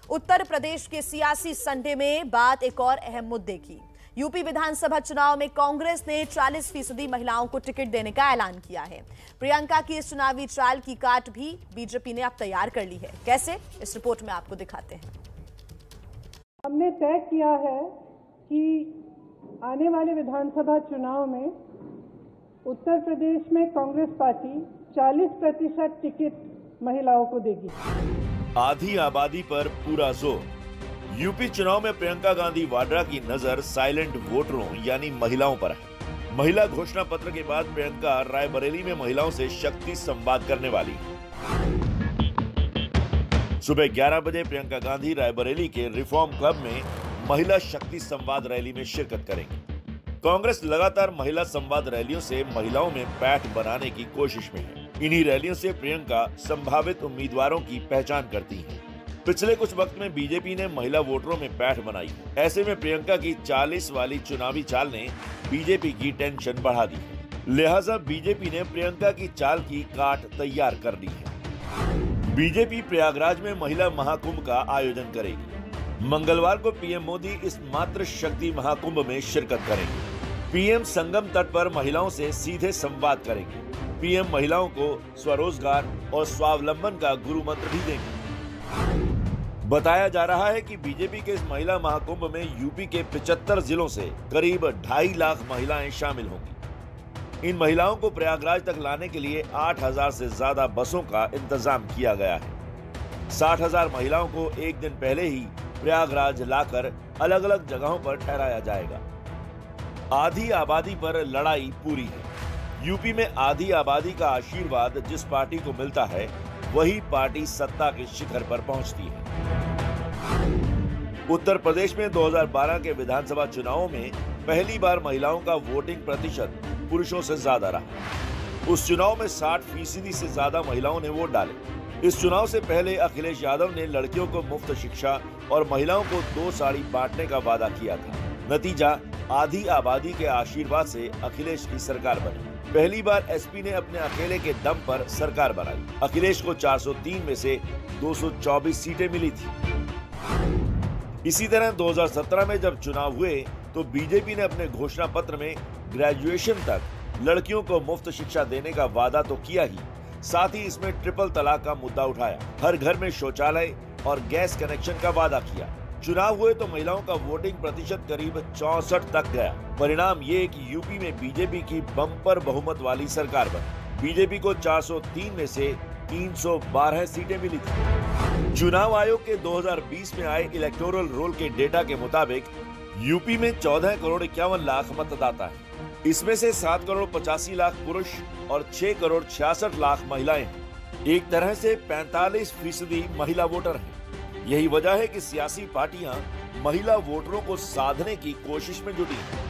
उत्तर प्रदेश के सियासी संडे में बात एक और अहम मुद्दे की। यूपी विधानसभा चुनाव में कांग्रेस ने 40% महिलाओं को टिकट देने का ऐलान किया है। प्रियंका की इस चुनावी चाल की काट भी बीजेपी ने अब तैयार कर ली है। कैसे, इस रिपोर्ट में आपको दिखाते हैं। हमने तय किया है कि आने वाले विधानसभा चुनाव में उत्तर प्रदेश में कांग्रेस पार्टी 40% टिकट महिलाओं को देगी। आधी आबादी पर पूरा जोर। यूपी चुनाव में प्रियंका गांधी वाड्रा की नजर साइलेंट वोटरों यानी महिलाओं पर है। महिला घोषणा पत्र के बाद प्रियंका रायबरेली में महिलाओं से शक्ति संवाद करने वाली है। सुबह 11 बजे प्रियंका गांधी रायबरेली के रिफॉर्म क्लब में महिला शक्ति संवाद रैली में शिरकत करेंगी। कांग्रेस लगातार महिला संवाद रैलियों से महिलाओं में पैठ बनाने की कोशिश में है। इन्हीं रैलियों से प्रियंका संभावित उम्मीदवारों की पहचान करती हैं। पिछले कुछ वक्त में बीजेपी ने महिला वोटरों में पैठ बनाई। ऐसे में प्रियंका की 40 वाली चुनावी चाल ने बीजेपी की टेंशन बढ़ा दी है। लिहाजा बीजेपी ने प्रियंका की चाल की काट तैयार कर ली है। बीजेपी प्रयागराज में महिला महाकुंभ का आयोजन करेगी। मंगलवार को पीएम मोदी इस मातृ शक्ति महाकुंभ में शिरकत करेंगे। पीएम संगम तट पर महिलाओं से सीधे संवाद करेंगे। पीएम महिलाओं को स्वरोजगार और स्वावलंबन का गुरु मंत्र भी देंगे। बताया जा रहा है कि बीजेपी के इस महिला महाकुंभ में यूपी के 75 जिलों से करीब 2.5 लाख महिलाएं शामिल होंगी। इन महिलाओं को प्रयागराज तक लाने के लिए 8,000 से ज्यादा बसों का इंतजाम किया गया है। 60,000 महिलाओं को एक दिन पहले ही प्रयागराज लाकर अलग अलग जगहों पर ठहराया जाएगा। आधी आबादी पर लड़ाई पूरी है। यूपी में आधी आबादी का आशीर्वाद जिस पार्टी को मिलता है, वही पार्टी सत्ता के शिखर पर पहुंचती है। उत्तर प्रदेश में 2012 के विधानसभा चुनावों में पहली बार महिलाओं का वोटिंग प्रतिशत पुरुषों से ज्यादा रहा। उस चुनाव में 60% से ज्यादा महिलाओं ने वोट डाले। इस चुनाव से पहले अखिलेश यादव ने लड़कियों को मुफ्त शिक्षा और महिलाओं को 2 साड़ी बांटने का वादा किया था। नतीजा, आधी आबादी के आशीर्वाद से अखिलेश की सरकार बनी। पहली बार एसपी ने अपने अकेले के दम पर सरकार बनाई। अखिलेश को 403 में से 224 सीटें मिली थी। इसी तरह 2017 में जब चुनाव हुए तो बीजेपी ने अपने घोषणा पत्र में ग्रेजुएशन तक लड़कियों को मुफ्त शिक्षा देने का वादा तो किया ही, साथ ही इसमें ट्रिपल तलाक का मुद्दा उठाया। हर घर में शौचालय और गैस कनेक्शन का वादा किया। चुनाव हुए तो महिलाओं का वोटिंग प्रतिशत करीब 64 तक गया। परिणाम ये कि यूपी में बीजेपी की बम्पर बहुमत वाली सरकार बनी। बीजेपी को 403 में से 312 सीटें मिली थी। चुनाव आयोग के 2020 में आए इलेक्टोरल रोल के डेटा के मुताबिक यूपी में 14 करोड़ 51 लाख मतदाता हैं। इसमें से 7 करोड़ 85 लाख पुरुष और 6 करोड़ 66 लाख महिलाएं हैं। एक तरह से 45% महिला वोटर हैं। यही वजह है कि सियासी पार्टियां महिला वोटरों को साधने की कोशिश में जुटी हैं।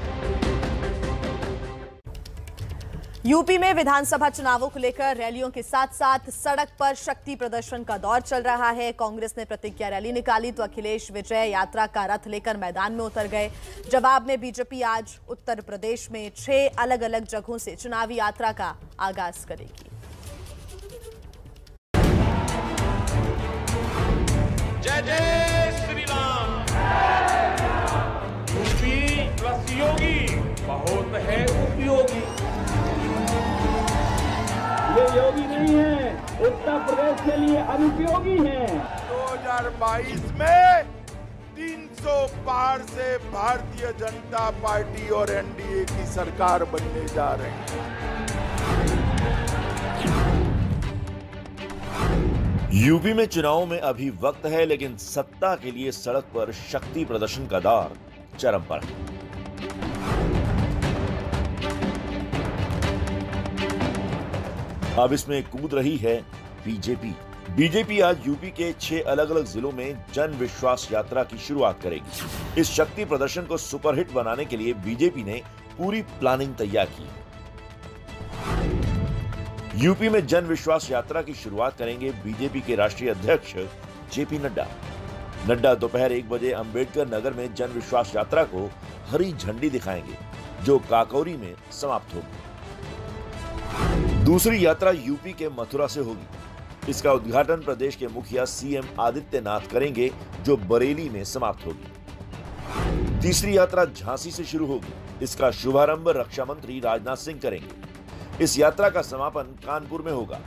यूपी में विधानसभा चुनावों को लेकर रैलियों के साथ साथ सड़क पर शक्ति प्रदर्शन का दौर चल रहा है। कांग्रेस ने प्रतिज्ञा रैली निकाली तो अखिलेश विजय यात्रा का रथ लेकर मैदान में उतर गए। जवाब में बीजेपी आज उत्तर प्रदेश में 6 अलग अलग जगहों से चुनावी यात्रा का आगाज करेगी। जय जय श्री राम। यूपी प्लस योगी बहुत है उपयोगी। ये योगी नहीं है, उत्तर प्रदेश के लिए अनुपयोगी है। 2022 में 300 पार से भारतीय जनता पार्टी और एनडीए की सरकार बनने जा रही है। यूपी में चुनाव में अभी वक्त है, लेकिन सत्ता के लिए सड़क पर शक्ति प्रदर्शन का दौर चरम पर है। अब इसमें कूद रही है बीजेपी। बीजेपी आज यूपी के 6 अलग अलग जिलों में जन विश्वास यात्रा की शुरुआत करेगी। इस शक्ति प्रदर्शन को सुपरहिट बनाने के लिए बीजेपी ने पूरी प्लानिंग तैयार की है। यूपी में जन विश्वास यात्रा की शुरुआत करेंगे बीजेपी के राष्ट्रीय अध्यक्ष जेपी नड्डा। नड्डा दोपहर 1 बजे अंबेडकर नगर में जन विश्वास यात्रा को हरी झंडी दिखाएंगे, जो काकोरी में समाप्त होगी। दूसरी यात्रा यूपी के मथुरा से होगी। इसका उद्घाटन प्रदेश के मुखिया सीएम आदित्यनाथ करेंगे, जो बरेली में समाप्त होगी। तीसरी यात्रा झांसी से शुरू होगी। इसका शुभारंभ रक्षा मंत्री राजनाथ सिंह करेंगे। इस यात्रा का समापन कानपुर में होगा।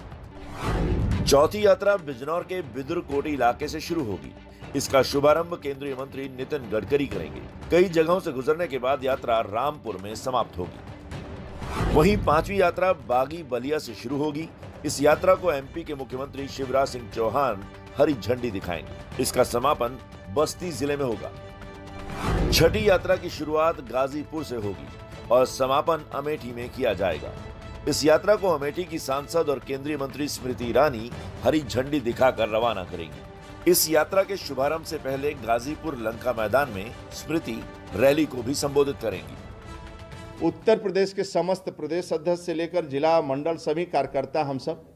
चौथी यात्रा बिजनौर के बिदुरकोटी इलाके से शुरू होगी। इसका शुभारंभ केंद्रीय मंत्री नितिन गडकरी करेंगे। कई जगहों से गुजरने के बाद यात्रा रामपुर में समाप्त होगी। वहीं पांचवी यात्रा बागी बलिया से शुरू होगी। इस यात्रा को एमपी के मुख्यमंत्री शिवराज सिंह चौहान हरी झंडी दिखाएंगे। इसका समापन बस्ती जिले में होगा। छठी यात्रा की शुरुआत गाजीपुर से होगी और समापन अमेठी में किया जाएगा। इस यात्रा को अमेठी की सांसद और केंद्रीय मंत्री स्मृति ईरानी हरी झंडी दिखाकर रवाना करेंगी। इस यात्रा के शुभारंभ से पहले गाजीपुर लंका मैदान में स्मृति रैली को भी संबोधित करेंगी। उत्तर प्रदेश के समस्त प्रदेश अध्यक्ष से लेकर जिला मंडल सभी कार्यकर्ता हम सब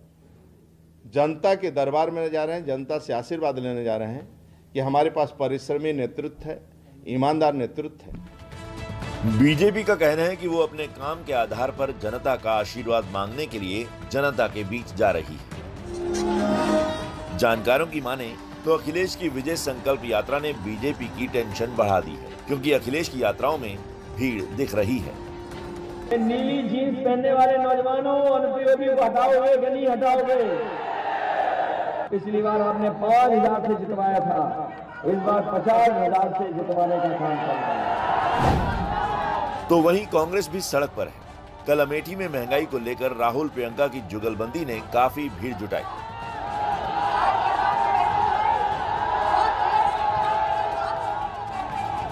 जनता के दरबार में जा रहे हैं, जनता से आशीर्वाद लेने जा रहे हैं कि हमारे पास परिश्रमी नेतृत्व है, ईमानदार नेतृत्व है। बीजेपी का कहना है कि वो अपने काम के आधार पर जनता का आशीर्वाद मांगने के लिए जनता के बीच जा रही है। जानकारों की माने तो अखिलेश की विजय संकल्प यात्रा ने बीजेपी की टेंशन बढ़ा दी है, क्योंकि अखिलेश की यात्राओं में भीड़ दिख रही है। नीली जीन्स पहनने वाले नौजवानों, अनुपयोगी को हटाओगे कि नहीं हटाओगे? पिछली बार आपने 5,000 से जितवाया था, इस बार 50,000 से जितवाने का काम कर रहा है। तो वहीं कांग्रेस भी सड़क पर है। कल अमेठी में महंगाई को लेकर राहुल प्रियंका की जुगलबंदी ने काफी भीड़ जुटाई।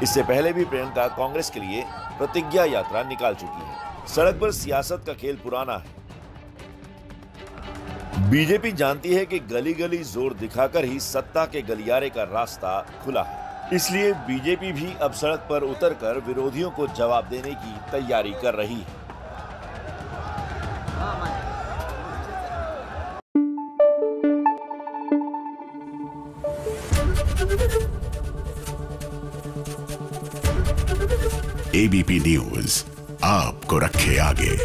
इससे पहले भी प्रियंका कांग्रेस के लिए प्रतिज्ञा यात्रा निकाल चुकी है। सड़क पर सियासत का खेल पुराना है। बीजेपी जानती है कि गली गली जोर दिखाकर ही सत्ता के गलियारे का रास्ता खुला है। इसलिए बीजेपी भी अब सड़क पर उतरकर विरोधियों को जवाब देने की तैयारी कर रही है। एबीपी न्यूज आपको रखे आगे।